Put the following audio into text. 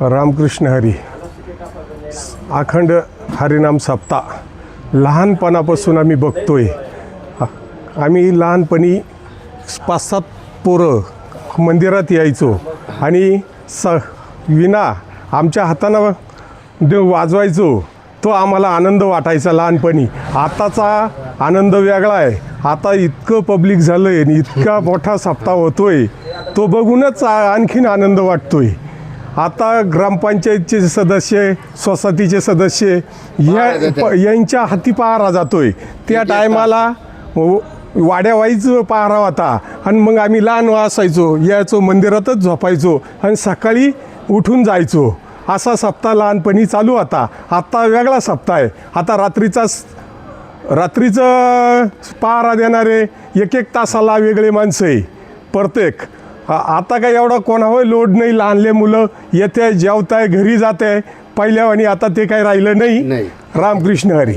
रामकृष्ण हरी. अखंड हरिनाम सप्ताह लहानपणापासून आम्ही बघतोय. आम्ही लहानपणी 5-7 पोरं मंदिरात यायचो आणि विना आमच्या हातानं देव वाजवायचो. तो आम्हाला आनंद वाटायचा लहानपणी. आताचा आनंद वेगळा आहे. आता इतकं पब्लिक झालं आहे आणि इतका मोठा सप्ताह होतोय, तो बघूनच आणखीन आनंद वाटतोय. आता ग्रामपंचायतचे सदस्य, सोसायटीचे सदस्य यांच्या हाती पहारा जातोय. त्या टायमाला वाड्यावाईच पहारा होता आणि मग आम्ही लहान असायचो, यायचो मंदिरातच झोपायचो आणि सकाळी उठून जायचो. असा सप्ताह लहानपणी चालू होता. आता वेगळा सप्ताह आहे. आता रात्रीचं पहारा देणारे 1-1 तासाला वेगळे माणसं आहे प्रत्येक. आता काय एवढा कोणावर लोड नाही. लहानले मुलं येते, जेवताय, घरी जाते. पहिल्यावानी आता ते काही राहिलं नाही. रामकृष्ण हरी.